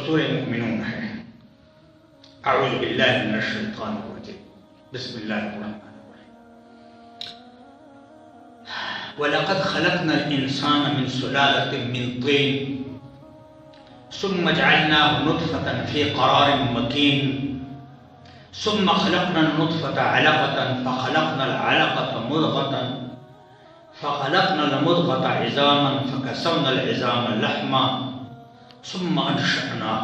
سورہ مومنون ہے۔ اعوذ باللہ من الشیطان الرجیم، بسم اللہ الرحمن الرحیم۔ وَلَقَدْ خَلَقْنَا الْإِنسَانَ مِنْ سُلَالَةٍ مِّن طِينٍ ثُمَّ جَعَلْنَاهُ نُطْفَةً فِي قَرَارٍ مَّكِينٍ ثُمَّ خَلَقْنَا النُّطْفَةَ عَلَقَةً فَخَلَقْنَا الْعَلَقَةَ مُضْغَةً فَخَلَقْنَا الْمُضْغَةَ عِظَامًا فَكَسَوْنَا الْعِظَامَ لَحْمًا ثُمَّ أَنشَأْنَاهُ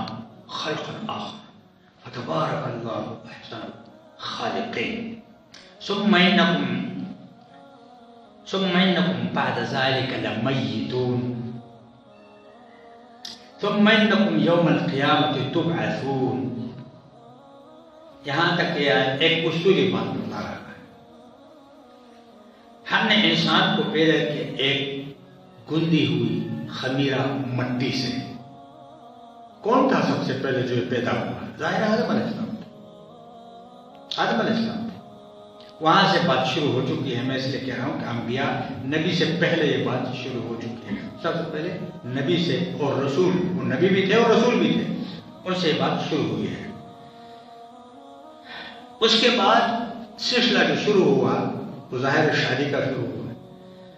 خَلْقًا آخَرَ فَتَبَارَكَ اللَّهُ أَحْسَنُ الْخَالِقِينَ ثُمَّ إِنَّكُمْ بَعْدَ ذَلِكَ لَمَيِّتُونَ ثُمَّ إِنَّكُمْ يَوْمَ الْقِيَامَةِ تُبْعَثُونَ۔ یہاں تک کہ ایک اصولی بات بتا رہا ہے۔ ہم نے انسان کو پیدا کیا ایک گندی ہوئی خمیرہ مٹی سے۔ کون تھا سب سے پہلے جو پیدا ہوا؟ ظاہر آدم علیہ السلام۔ آدم علیہ السلام وہاں سے بات شروع ہو چکی ہے۔ میں اس لیے کہہ رہا ہوں کہ انبیاء نبی سے پہلے یہ بات شروع ہو چکی ہے۔ سب سے پہلے نبی سے اور رسول، وہ نبی بھی تھے اور رسول بھی تھے، ان سے یہ بات شروع ہوئی ہے۔ اس کے بعد سلسلہ جو شروع ہوا وہ ظاہر شادی کا شروع ہوا۔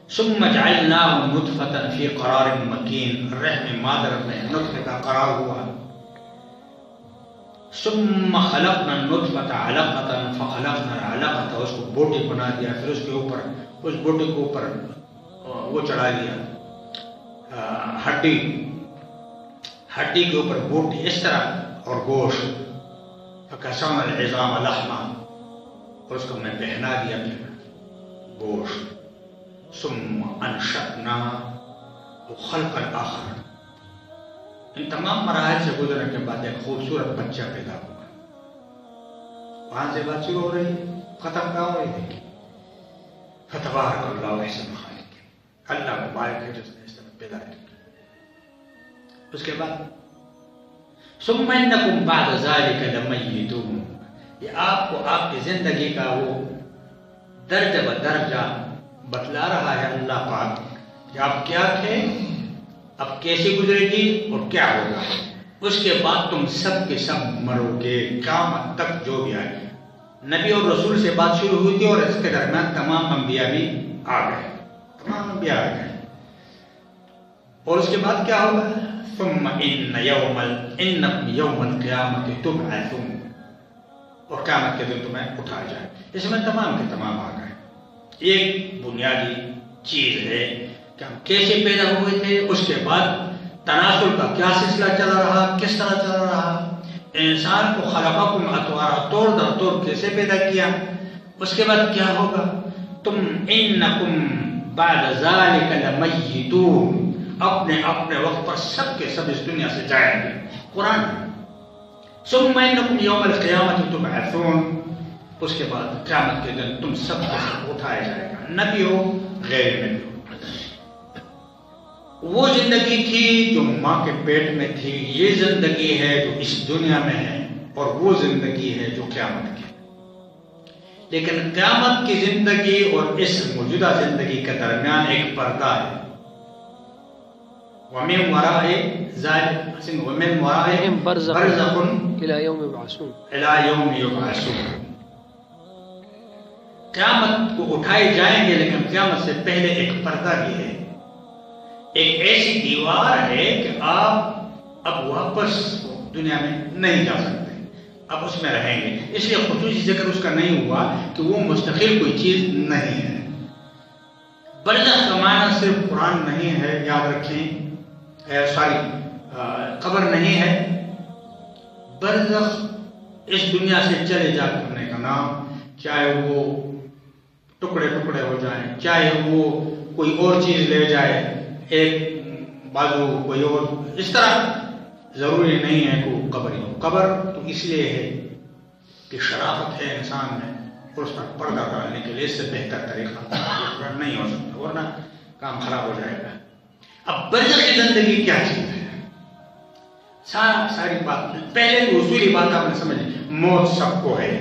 ثم جعلناه نطفة في قرار مكين، رحم مادر میں نطفے کا قرار ہوا۔ ثم خلقنا النطفة علقة فخلقنا العلقة، اس کو بوٹی بنا دیا، پھر اس کے اوپر اس بوٹی کے اوپر وہ چڑھا دیا ہڈی کے اوپر بوٹی اس طرح اور گوشت، فکسونا العظام لحما، اور اس کو میں پہنا دیا پھر گوشت۔ ثم انشأناه خلقا آخر، ان تمام مراحل سے گزرنے کے بعد ایک خوبصورت بچہ پیدا ہوا۔ وہاں سے بات شروع ہو رہی ہے، ختم کہاں ہو رہی ہے؟ فتبارک اللہ احسن الخالقین، اللہ مبارک ہے جس نے اس طرح پیدا کیا۔ اس کے بعد ثم انکم بعد ذلک لمیتون، یہ آپ کو آپ کی زندگی کا وہ درجہ بدرجہ بتلا رہا ہے اللہ پاک کہ آپ کیا تھے، اب کیسے گزرے گی اور کیا ہوگا۔ اس کے بعد تم سب کے سب مرو گے، قیامت تک جو بھی آئے۔ نبی اور رسول سے بات شروع ہوئی تھی اور اس کے درمیان تمام انبیاء بھی آ گئے، تمام انبیاء آ گئے۔ اور اس کے بعد کیا ہوگا؟ ثم انکم یوم القیامت تبعثون، اور قیامت کے دن تمہیں اٹھایا جائے۔ اس میں تمام کے تمام آ گئے۔ ایک بنیادی چیز ہے کہ ہم کیسے پیدا ہوئے تھے، اس کے بعد تناسل کا کیا سلسلہ چلا رہا، کس طرح چلا رہا، انسان کو خلقکم اطوارا، توڑ در توڑ کیسے پیدا کیا، اس کے بعد کیا ہوگا۔ تم انکم بعد ذالک لمیتون، اپنے اپنے وقت پر سب کے سب اس دنیا سے جائیں گے، قرآن۔ ثم انکم یوم القیامت تبعثون، اس کے بعد قیامت کے دن تم سب کو اٹھایا جائے گا، نبی ہو غیر نبی ہو۔ وہ زندگی تھی جو ماں کے پیٹ میں تھی، یہ زندگی ہے جو اس دنیا میں ہے، اور وہ زندگی ہے جو قیامت کی۔ لیکن قیامت کی زندگی اور اس موجودہ زندگی کے درمیان ایک پردہ ہے۔ وَمِن وَرَائِهِمْ بَرْزَخٌ إِلَى يَوْمِ يُبْعَثُونَ۔ قیامت کو اٹھائے جائیں گے، لیکن قیامت سے پہلے ایک پردہ بھی ہے، ایک ایسی دیوار ہے کہ آپ اب واپس دنیا میں نہیں جا سکتے، اب اس میں رہیں گے۔ اس لیے خصوصی ذکر اس کا نہیں ہوا کہ وہ مستقل کوئی چیز نہیں ہے۔ برزخ کا معنی صرف قرآن نہیں ہے، یاد رکھیں، قبر نہیں ہے۔ برزخ اس دنیا سے چلے جانے کا نام، چاہے وہ ٹکڑے ٹکڑے ہو جائیں، چاہے وہ کوئی اور چیز لے جائے، ایک بازو کوئی اور، اس طرح ضروری نہیں ہے کہ وہ قبر ہی ہو۔ قبر تو اس لیے ہے کہ شرافت ہے انسان میں، اور اس پر پردہ ڈالنے کے لیے اس سے بہتر طریقہ نہیں ہو سکتا، ورنہ کام خراب ہو جائے گا۔ اب برزخ کی زندگی کیا چیز ہے؟ ساری بات پہلے اصولی بات آپ نے سمجھ، موت سب کو ہے،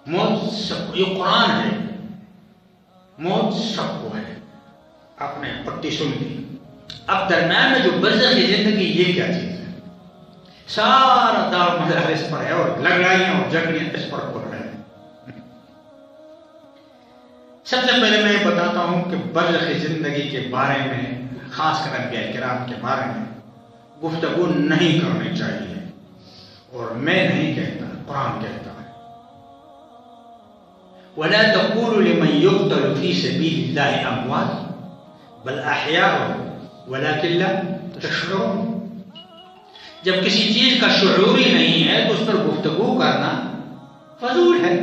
موت سب کو، یہ قرآن ہے، موت سب کو ہے۔ آپ نے پٹی سن لی۔ اب درمیان میں جو برزخ کی زندگی، یہ کیا چیز ہے؟ سارا دار مدار اس پر ہے اور لڑائیاں اور جھگڑیاں اس پر ہو رہے ہیں۔ سب سے پہلے میں بتاتا ہوں کہ برزخی زندگی کے بارے میں، خاص کر انبیاء کرام کے بارے میں گفتگو نہیں کرنی چاہیے، اور میں نہیں کہتا، قرآن کہتا ہے وَلَا تَقُولُوا لِمَنْ يُقْتَلُ فِي سَبِيلِ اللَّهِ أَمْوَاتٌ بَلْ أَحْيَاءٌ وَلَكِنْ لَا تَشْعُرُونَ۔ جب کسی چیز کا شعور ہی نہیں ہے تو اس پر گفتگو کرنا فضول ہے،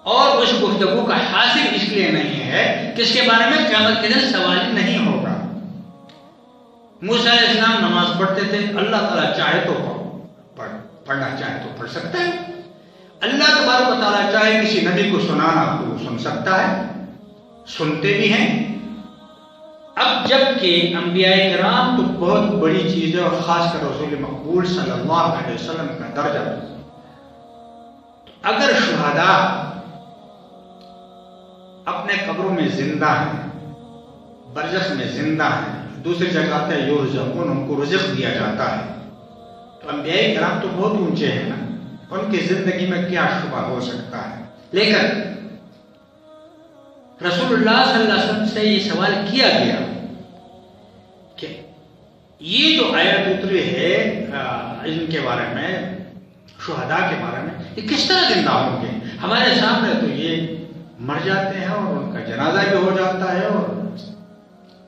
اور اس گفتگو کا حاصل اس لیے نہیں ہے کہ اس کے بارے میں قیامت کے دن سوال نہیں ہوگا۔ موسیٰ علیہ السلام نماز پڑھتے تھے، اللہ تعالیٰ چاہے تو پڑھنا چاہے تو پڑھ سکتا ہے، اللہ تبارک و تعالیٰ چاہے کسی نبی کو سنانا تو وہ سن سکتا ہے، سنتے بھی ہیں۔ اب جب کہ انبیاء کرام تو بہت بڑی چیز ہے، اور خاص کر رسول مقبول صلی اللہ علیہ وسلم کا درجہ، اگر شہداء اپنے قبروں میں زندہ ہیں، برزخ میں زندہ ہیں، دوسری جگہ آتے ہیں یرزقون، ان کو رزق دیا جاتا ہے، تو انبیاء کرام تو بہت اونچے ہیں نا، ان کی زندگی میں کیا شبہ ہو سکتا ہے؟ لیکن رسول اللہ صلی اللہ علیہ وسلم سے یہ سوال کیا گیا کہ یہ جو آیت اتری ہے ان کے بارے میں، شہداء کے بارے میں، یہ کس طرح زندہ ہوں گے؟ ہمارے سامنے تو یہ مر جاتے ہیں اور ان کا جنازہ بھی ہو جاتا ہے اور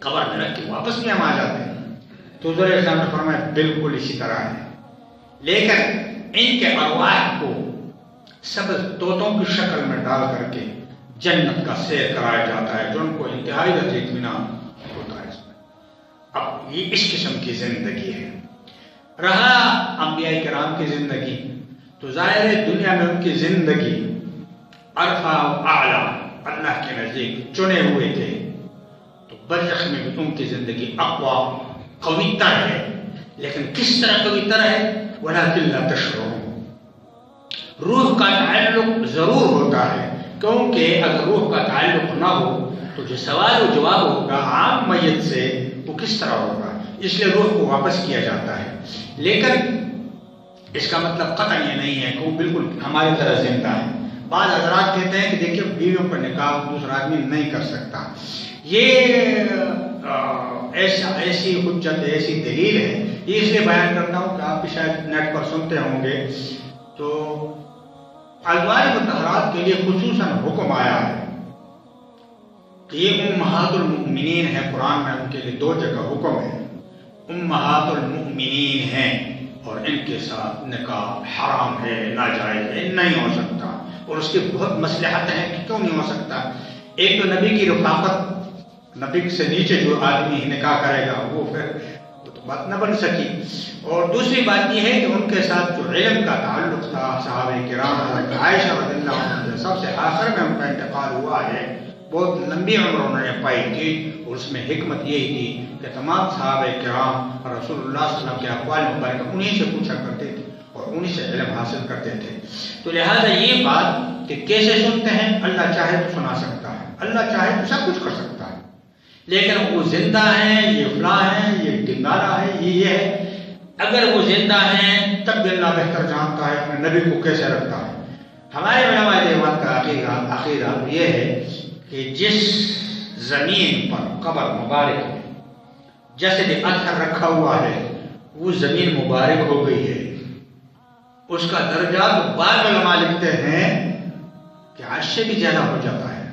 قبر میں رکھ کے واپس بھی ہم آ جاتے ہیں۔ تو حضور علیہ السلام نے فرمایا بالکل اسی طرح ہے، لیکن ان کے ارواح کو سبز طوطوں کی شکل میں ڈال کر کے جنت کا سیر کرایا جاتا ہے، جو ان کو انتہائی درجے اطمینان ہوتا ہے اس میں۔ اب یہ اس قسم کی زندگی ہے۔ رہا انبیاء کرام کی زندگی، تو ظاہر ہے دنیا میں ان کی زندگی عرفہ و اعلیٰ، اللہ کے نزدیک چنے ہوئے تھے، تو برزخ میں بھی ان کی زندگی اقوی، قوی تر ہے، لیکن کس طرح قوی تر ہے؟ وَلَكِنْ لَا تَشْعُرُونَ۔ روح کا تعلق ضرور ہوتا ہے، کیونکہ اگر روح کا تعلق نہ ہو تو جو سوال و جواب ہوگا عام میت سے وہ کس طرح ہوگا، اس لیے روح کو واپس کیا جاتا ہے۔ لیکن اس کا مطلب قطعا یہ نہیں ہے کہ وہ بالکل ہماری طرح زندہ ہے۔ بعض حضرات کہتے ہیں کہ دیکھیے بیویوں پر نکاح دوسرا آدمی نہیں کر سکتا، یہ ایسی حجت، ایسی دلیل ہے، یہ اس لیے بیان کرتا ہوں کہ آپ بھی شاید نیٹ پر سنتے ہوں گے، تو ازواج مطہرات کے لیے خصوصاً حکم آیا ہے کہ یہ امہات المؤمنین ہے، قرآن میں ان کے لیے 2 جگہ حکم ہے، امہات المؤمنین ہیں، اور ان کے ساتھ نکاح حرام ہے، ناجائز ہے، نہیں ہو سکتا، اور اس کی بہت مصلحت ہے کہ کیوں نہیں ہو سکتا۔ ایک تو نبی کی رفاقت، نبی سے نیچے جو آدمی نکاح کرے گا وہ پھر بات نہ بن سکی، اور دوسری بات یہ ہے کہ ان کے ساتھ جو علم کا تعلق تھا، صحابہ کرام، عائشہ رضی اللہ عنہا سب سے آخر میں ان کا انتقال ہوا ہے، بہت لمبی عمر انہوں نے پائی تھی، اور اس میں حکمت یہی تھی کہ تمام صحابہ کرام اور رسول اللہ صلی اللہ علیہ وسلم کے اقوال مبارکہ انہیں سے پوچھا کرتے تھے اور انہیں سے علم حاصل کرتے تھے۔ تو لہٰذا یہ بات کہ کیسے سنتے ہیں، اللہ چاہے تو سنا سکتا ہے، اللہ چاہے تو سب کچھ کر سکتا ہے، لیکن وہ زندہ ہیں، یہ فلاں ہیں، یہ ڈنگارا ہے، یہ ہے۔ اگر وہ زندہ ہیں تب بھی اللہ بہتر جانتا ہے اپنے نبی کو کیسے رکھتا ہے۔ ہمارے علماء دیوبند کا عقیدہ یہ ہے کہ جس زمین پر قبر مبارک ہے، جسد اطہر رکھا ہوا ہے، وہ زمین مبارک ہو گئی ہے، اس کا درجہ تو بعض علماء لکھتے ہیں کہ عرش سے بھی زیادہ ہو جاتا ہے۔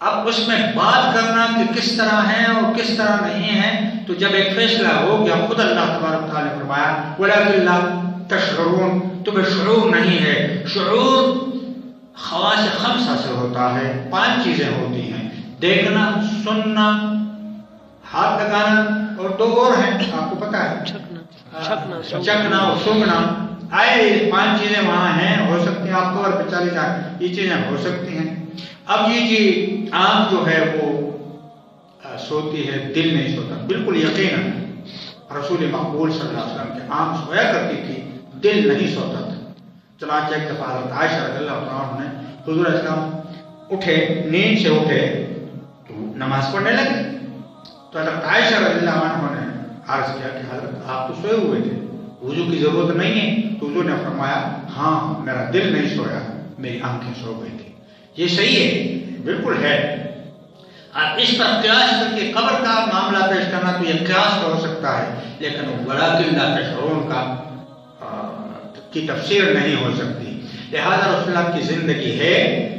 اب اس میں بات کرنا کہ کس طرح ہے اور کس طرح نہیں ہے، تو جب ایک فیصلہ ہو گیا، خود اللہ تبارک تعالیٰ نے فرمایا وَلَكِنْ لَا تَشْعُرُونَ، تمہیں شعور نہیں ہے۔ شعور خواص خمسہ سے ہوتا ہے، 5 چیزیں ہوتی ہیں، دیکھنا، سننا، ہاتھ لگانا، اور 2 اور ہیں آپ کو پتا ہے، چکنا اور سونگنا۔ آئے 5 چیزیں وہاں ہیں، ہو سکتی ہیں آپ کو، اور 40 یہ چیزیں ہو سکتی ہیں۔ اب یہ جی آنکھ جو ہے وہ سوتی ہے، دل نہیں سوتا، بالکل یقیناً رسول مقبول صلی اللہ علیہ وسلم کی آنکھ سویا کرتی تھی، دل نہیں سوتا تھا۔ چنانچہ ایک دفعہ حضرت عائشہ رضی اللہ عنہا نے حضور علیہ السلام اٹھے، نیند سے اٹھے تو نماز پڑھنے لگے، تو حضرت عائشہ رضی اللہ عنہا نے عرض کیا کہ حضرت آپ تو سوئے ہوئے تھے، وضو کی ضرورت نہیں ہے؟ تو حضور نے فرمایا ہاں میرا دل نہیں سویا، میری آنکھیں سو گئی تھی۔ یہ صحیح ہے، بالکل ہے۔ اب اس پر قیاس کر کے قبر کا معاملہ پیش کرنا تو یہ قیاس کا ہو سکتا ہے، لیکن ولکن لا تشعرون کی تفسیر نہیں ہو سکتی۔ لہذا رسول اللہ کی زندگی ہے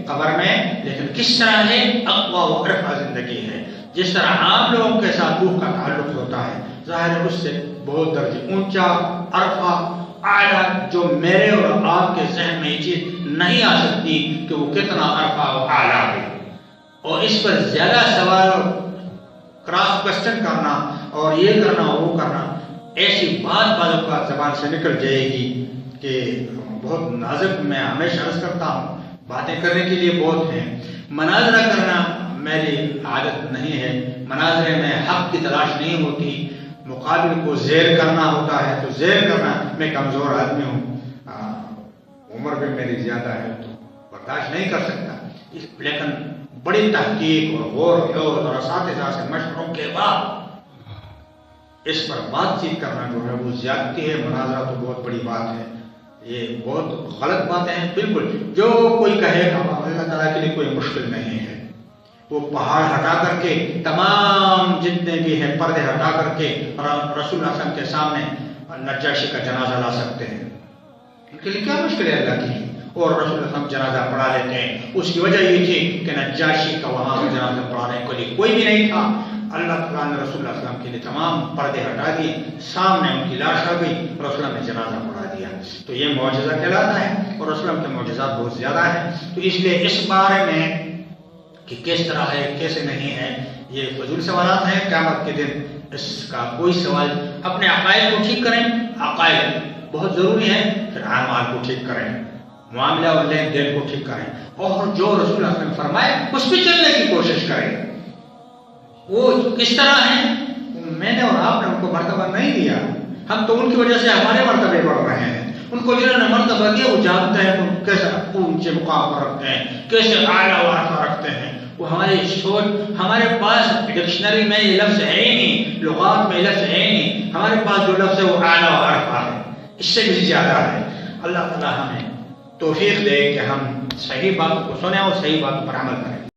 قبر میں، لیکن کس طرح ہے؟ اقوا و ارفع زندگی ہے۔ جس طرح عام لوگوں کے ساتھ روح کا تعلق ہوتا ہے، ظاہر ہے اس سے بہت درجے اونچا، ارفع، اعلیٰ، جو میرے اور آپ کے ذہن میں یہ چیز نہیں آ سکتی کہ وہ کتنا ارفع و اعلیٰ ہے، اور اس پر زیادہ سوال اور کراس کوشچن کرنا اور یہ کرنا وہ کرنا، ایسی بات بعض اوقات زبان سے نکل جائے گی کہ بہت نازک، میں ہمیشہ عرض کرتا ہوں باتیں کرنے کے لیے بہت ہیں، مناظرہ کرنا میری عادت نہیں ہے، مناظرے میں حق کی تلاش نہیں ہوتی، مقابل کو زیر کرنا ہوتا ہے، تو زیر کرنا، میں کمزور آدمی ہوں، عمر بھی میری زیادہ ہے تو برداشت نہیں کر سکتا، لیکن بڑی تحقیق اور غور و خوض اور اساتذہ سے مشوروں کے بعد اس پر بات چیت کرنا جو ہے وہ زیادتی ہے۔ مناظرہ تو بہت بڑی بات ہے، یہ بہت غلط باتیں ہیں۔ بالکل جو کوئی کہے اللہ تعالیٰ کے لیے کوئی مشکل نہیں ہے، وہ پہاڑ ہٹا کر کے تمام جتنے بھی ہیں پردے ہٹا کر کے رسول اللہ صلی اللہ علیہ وسلم کے سامنے نجاشی کا جنازہ لا سکتے ہیں، ان کے لیے کیا مشکل ہے اللہ کی؟ اور رسول اللہ صلی اللہ علیہ وسلم جنازہ پڑھا لیتے ہیں۔ اس کی وجہ یہ تھی کہ نجاشی کا وہاں جنازہ پڑھانے کے لیے کوئی بھی نہیں تھا، اللہ تعالیٰ نے رسول اللہ صلی اللہ علیہ وسلم کے لیے تمام پردے ہٹا دیے، سامنے ان کی لاش آ گئی، رسول اللہ نے جنازہ پڑھا دیا، تو یہ معجزہ کہلاتا ہے، اور رسول اللہ کے معجزات بہت زیادہ ہیں۔ تو اس لیے اس بارے میں کہ کس طرح ہے کیسے نہیں ہے، یہ فضول سوالات ہیں۔ قیامت کے دن اس کا کوئی سوال، اپنے عقائد کو ٹھیک کریں، عقائد بہت ضروری ہیں، پھر اعمال کو ٹھیک کریں، معاملہ اور لین دین کو ٹھیک کریں، اور جو رسول اللہ نے فرمائے اس پہ چلنے کی کوشش کریں۔ وہ کس طرح ہیں؟ میں نے اور آپ نے ان کو مرتبہ نہیں دیا، ہم تو ان کی وجہ سے ہمارے مرتبے بڑھ رہے ہیں۔ ان کو جنہوں نے مرتبہ دیا وہ جانتے ہیں وہ کیسے اونچے مقام پر رکھتے ہیں، کیسے اعلیٰ و ارفع رکھتے ہیں۔ وہ ہماری سوچ، ہمارے پاس ڈکشنری میں یہ لفظ ہے ہی نہیں، لغات میں یہ لفظ ہے ہی نہیں، ہمارے پاس جو لفظ ہے وہ اعلیٰ و ارفع ہے، اس سے بھی زیادہ ہے۔ اللہ تعالیٰ ہمیں توفیق دے کہ ہم صحیح باتوں کو سنیں اور صحیح باتوں پر عمل کریں۔